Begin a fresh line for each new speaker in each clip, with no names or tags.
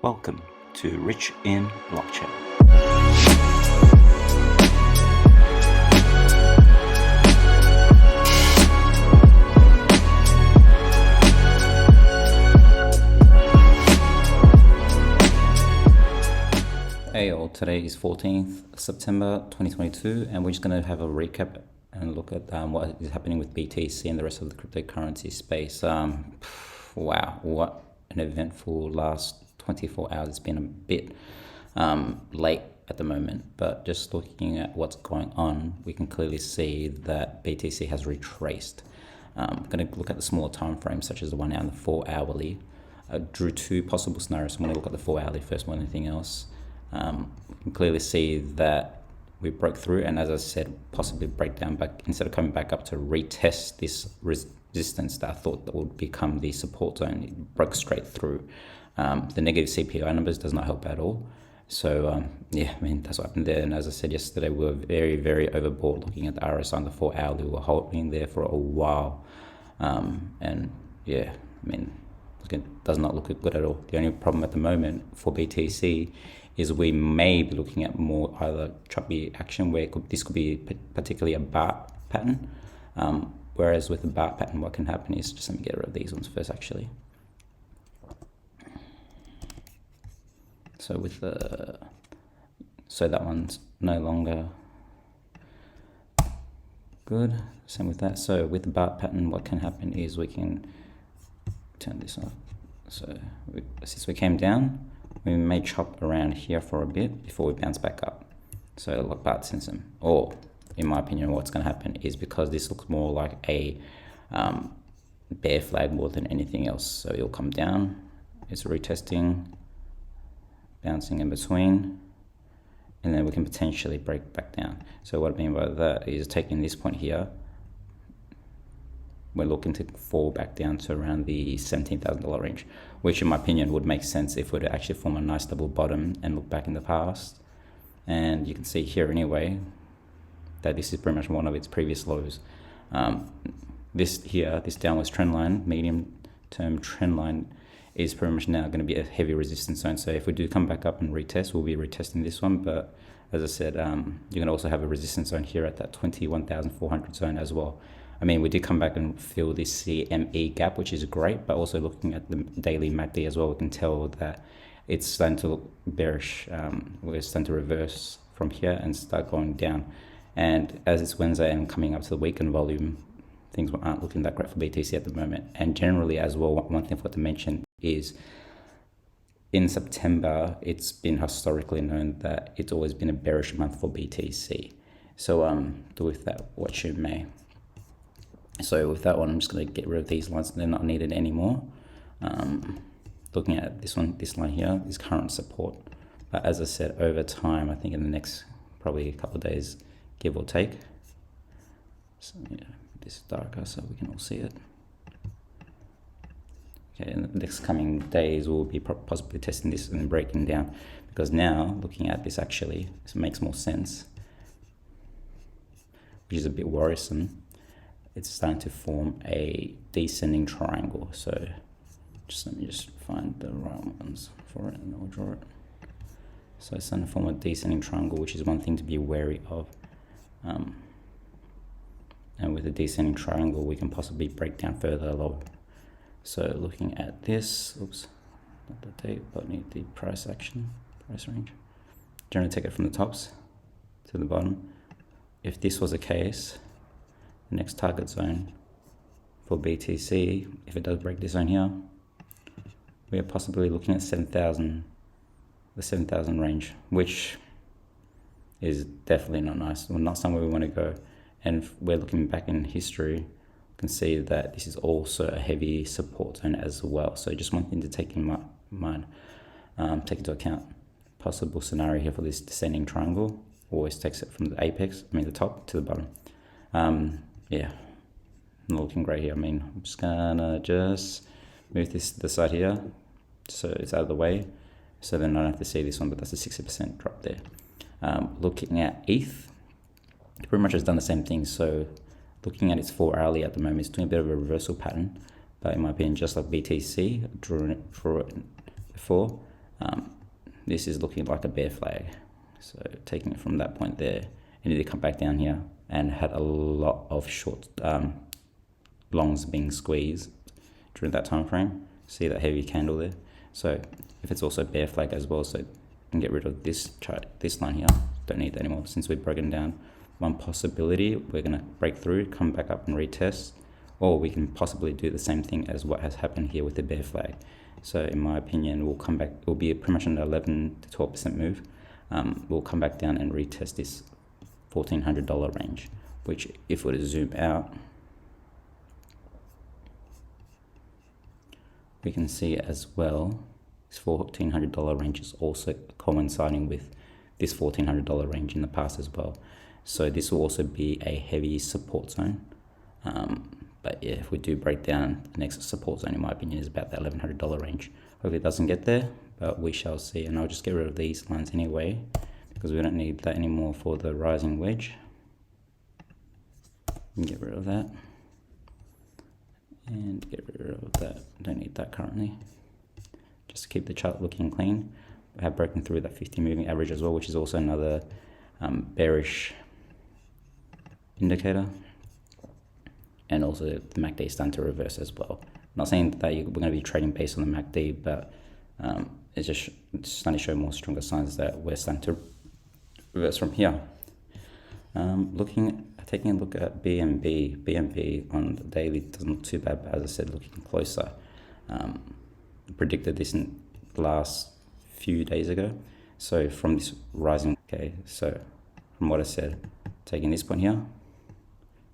Welcome to Rich in Blockchain.
Hey all, today is 14th September 2022 and we're just going to have a recap and look at what is happening with BTC and the rest of the cryptocurrency space. Wow, what an eventful last 24 hours. It's been a bit late at the moment, but just looking at what's going on, we can clearly see that BTC has retraced. I'm going to look at the smaller time frames such as the 1 hour and the 4 hourly. I drew two possible scenarios. So I'm going to look at the 4 hourly first more than anything else. We can clearly see that we broke through, and as I said, possibly break down back instead of coming back up to retest this resistance that I thought that would become the support zone. It broke straight through. The negative CPI numbers does not help at all. So yeah, I mean, that's what happened there. And as I said yesterday, we were very, very overbought looking at the RSI on the 4 hourly. We were holding there for a while, and yeah, I mean, it does not look good at all. The only problem at the moment for BTC is we may be looking at more either choppy action where this could be particularly a bar pattern. Whereas with the bar pattern, what can happen is, just let me get rid of these ones first actually. So with that one's no longer good. Same with that. So with the bar pattern, what can happen is we can turn this off. So since we came down, we may chop around here for a bit before we bounce back up. So like Bart Simpson, or in my opinion, what's going to happen is, because this looks more like a bear flag more than anything else. So it'll come down, it's retesting, bouncing in between, and then we can potentially break back down. So what I mean by that is, taking this point here, we're looking to fall back down to around the $17,000 range, which in my opinion would make sense if we were to actually form a nice double bottom and look back in the past. And you can see here anyway that this is pretty much one of its previous lows. This downwards trend line, medium term trend line, is pretty much now going to be a heavy resistance zone. So if we do come back up and retest, we'll be retesting this one. But as I said, you're going to also have a resistance zone here at that 21,400 zone as well. I mean, we did come back and fill this CME gap, which is great, but also looking at the daily MACD as well, we can tell that it's starting to look bearish. We're starting to reverse from here and start going down. And as it's Wednesday and coming up to the weekend volume, things aren't looking that great for BTC at the moment. And generally as well, one thing I forgot to mention is, in September, it's been historically known that it's always been a bearish month for BTC. So do with that what you may. So with that one, I'm just going to get rid of these lines. They're not needed anymore. Looking at this line here is current support. But as I said, over time, I think in the next probably a couple of days, give or take. So yeah, this is darker so we can all see it. Okay, in the next coming days, we'll be possibly testing this and breaking down, because now looking at this actually, this makes more sense, which is a bit worrisome. It's starting to form a descending triangle. So let me find the right ones for it and I'll draw it. So it's starting to form a descending triangle, which is one thing to be wary of. And with a descending triangle, we can possibly break down further lower. So looking at this, oops, not the date, but need the price range. Generally take it from the tops to the bottom. If this was the case, the next target zone for BTC, if it does break this zone here, we are possibly looking at 7,000, the 7,000 range, which is definitely not nice, or not somewhere we want to go. And if we're looking back in history, you can see that this is also a heavy support zone as well. So just one thing to take in mind, take into account. Possible scenario here for this descending triangle always takes it from the apex, the top to the bottom. Yeah, not looking great here. I'm just gonna move this to the side here so it's out of the way, so then I don't have to see this one, but that's a 60% drop there. Looking at ETH, it pretty much has done the same thing. So looking at its 4 hourly at the moment, it's doing a bit of a reversal pattern, but in my opinion, just like BTC, drew it before, this is looking like a bear flag. So taking it from that point there, it needed to come back down here and had a lot of short longs being squeezed during that time frame. See that heavy candle there? So if it's also bear flag as well, so you can get rid of this chart, this line here. Don't need that anymore since we've broken down. One possibility, we're going to break through, come back up and retest, or we can possibly do the same thing as what has happened here with the bear flag. So in my opinion, we'll come back, it'll be pretty much an 11 to 12% move. We'll come back down and retest this $1,400 range, which if we were to zoom out, we can see as well, this $1,400 range is also coinciding with this $1,400 range in the past as well. So this will also be a heavy support zone. But yeah, if we do break down, the next support zone in my opinion is about that $1,100 range. Hopefully it doesn't get there, but we shall see. And I'll just get rid of these lines anyway, because we don't need that anymore for the rising wedge. Get rid of that. And get rid of that. Don't need that currently. Just to keep the chart looking clean. We have broken through that 50 moving average as well, which is also another bearish indicator. And also the MACD is starting to reverse as well. I'm not saying that we're going to be trading based on the MACD, but it's just starting to show more stronger signs that we're starting to reverse from here. Taking a look at BNB on the daily doesn't look too bad, but as I said, looking closer, predicted this in the last few days ago. So from this rising, okay, so from what I said, taking this point here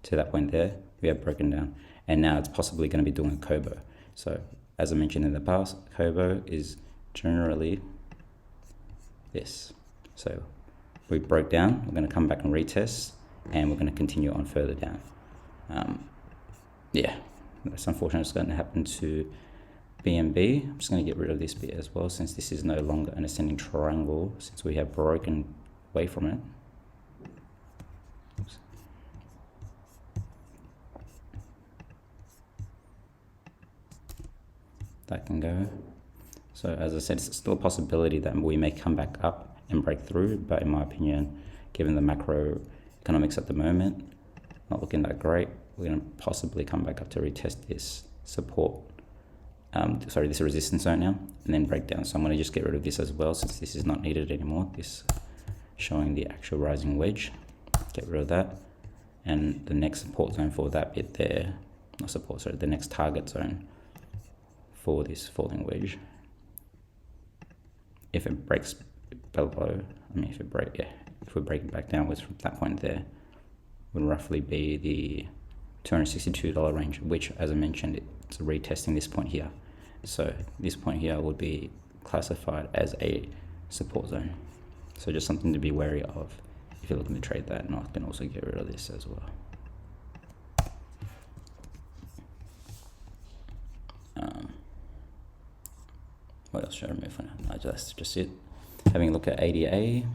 to that point there, we have broken down, and now it's possibly going to be doing a Kobo. So as I mentioned in the past, Kobo is generally this. So we broke down, we're going to come back and retest, and we're going to continue on further down. Yeah, that's unfortunate. It's going to happen to BNB. I'm just going to get rid of this bit as well, since this is no longer an ascending triangle, since we have broken away from it. Oops. That can go. So as I said, it's still a possibility that we may come back up and break through, but in my opinion, given the macroeconomics at the moment, not looking that great, we're going to possibly come back up to retest this support, this resistance zone now, and then break down. So I'm going to just get rid of this as well, since this is not needed anymore. This showing the actual rising wedge, get rid of that, and the next support zone for that bit there, not support, sorry, the next target zone for this falling wedge. If it breaks below, if we break it back downwards from that point there, would roughly be the $262 range, which, as I mentioned, it's retesting this point here. So this point here would be classified as a support zone. So just something to be wary of if you're looking to trade that. And I can also get rid of this as well. What else should I remove for now? No, that's just it. Having a look at ADA,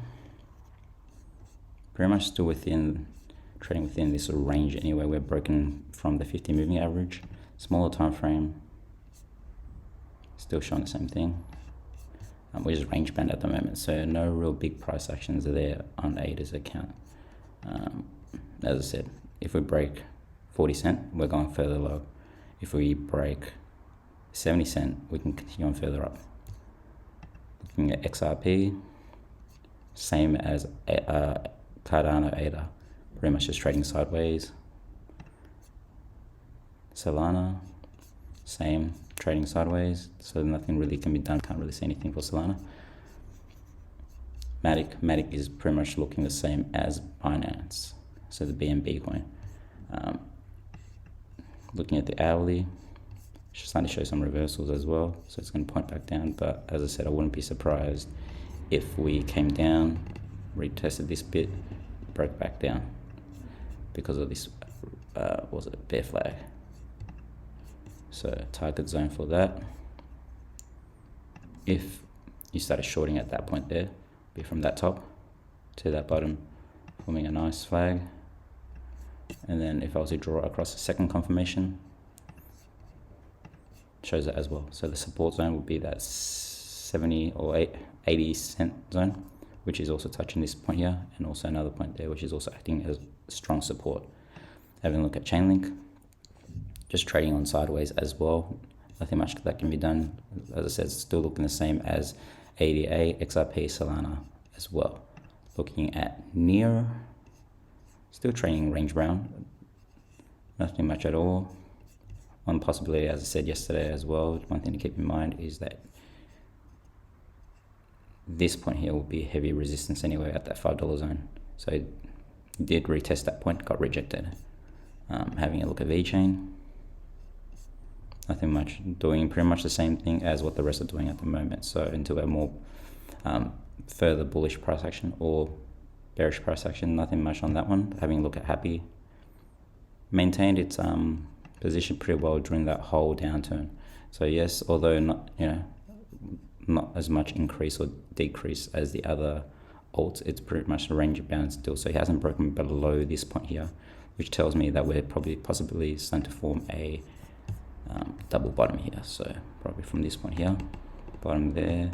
pretty much still trading within this sort of range anyway. We're broken from the 50 moving average, smaller time frame, still showing the same thing. We're just range band at the moment, so no real big price actions are there on ADA's account. As I said, if we break 40 cent, we're going further low. If we break 70 cent, we can continue on further up. Looking at XRP, same as Cardano, ADA, pretty much just trading sideways. Solana, same, trading sideways, so nothing really can be done. Can't really see anything for Solana. Matic is pretty much looking the same as Binance, so the BNB coin. Looking at the hourly, starting to show some reversals as well, so it's going to point back down. But as I said, I wouldn't be surprised if we came down, retested this bit, broke back down because of this bear flag. So target zone for that, if you started shorting at that point there, be from that top to that bottom, forming a nice flag. And then if I was to draw across a second confirmation, shows that as well. So the support zone would be that 70 or 80 cent zone, which is also touching this point here, and also another point there, which is also acting as strong support. Having a look at Chainlink, just trading on sideways as well. Nothing much that can be done. As I said, it's still looking the same as ADA, XRP, Solana as well. Looking at NEAR, still trading range bound. Nothing much at all. One possibility, as I said yesterday as well, one thing to keep in mind is that this point here will be heavy resistance anyway at that $5 zone. So it did retest that point, got rejected. Having a look at VeChain, nothing much, doing pretty much the same thing as what the rest are doing at the moment. So until a more further bullish price action or bearish price action, nothing much on that one. Having a look at HAPI, maintained its position pretty well during that whole downturn. So yes, although not as much increase or decrease as the other alts, it's pretty much range bound still. So it hasn't broken below this point here, which tells me that we're possibly starting to form a double bottom here. So probably from this point here, bottom there,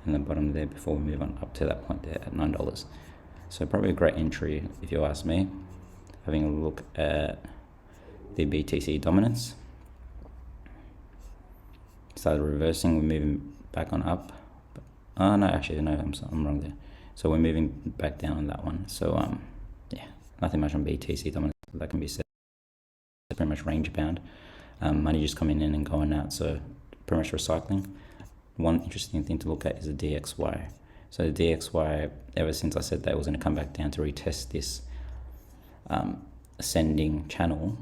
and then bottom there before we move on up to that point there at $9. So probably a great entry if you ask me. Having a look at the BTC Dominance, started reversing, we're moving back on up. Oh no, actually no, I'm wrong there. So we're moving back down on that one. So yeah, nothing much on BTC Dominance that can be said. Pretty much range bound. Money just coming in and going out, so pretty much recycling. One interesting thing to look at is the DXY. So the DXY, ever since I said that it was going to come back down to retest this ascending channel,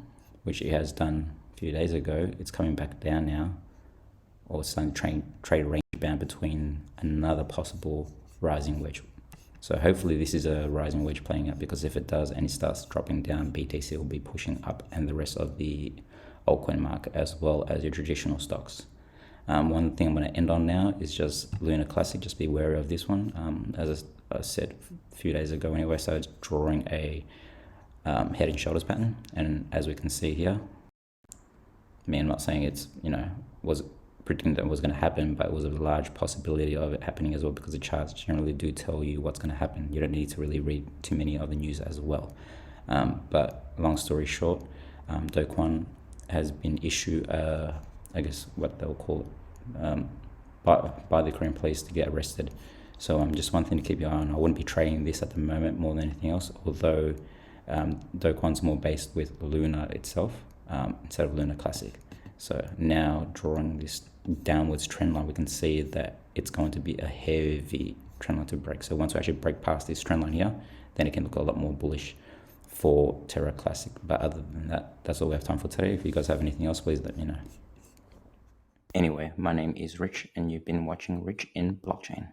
which it has done a few days ago, it's coming back down now, or it's starting to trade range bound between another possible rising wedge. So hopefully this is a rising wedge playing out, because if it does and it starts dropping down, BTC will be pushing up, and the rest of the altcoin market as well as your traditional stocks. One thing I'm going to end on now is just Lunar Classic. Just be wary of this one. As I said a few days ago anyway, so it's drawing a head and shoulders pattern, and as we can see here, I mean, I'm not saying it's, was predicting that it was going to happen, but it was a large possibility of it happening as well, because the charts generally do tell you what's going to happen. You don't need to really read too many other news as well. But long story short, Do Kwon has been issued, I guess what they'll call it, by the Korean police to get arrested. So just one thing to keep your eye on. I wouldn't be trading this at the moment more than anything else, although Do Kwon's more based with Luna itself instead of Lunar Classic. So now drawing this downwards trend line, we can see that it's going to be a heavy trend line to break. So once we actually break past this trend line here, then it can look a lot more bullish for Terra Classic. But other than that, that's all we have time for today. If you guys have anything else, please let me know.
Anyway, my name is Rich, and you've been watching Rich in Blockchain.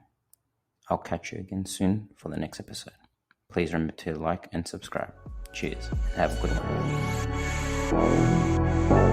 I'll catch you again soon for the next episode. Please remember to like and subscribe. Cheers. Have a good one.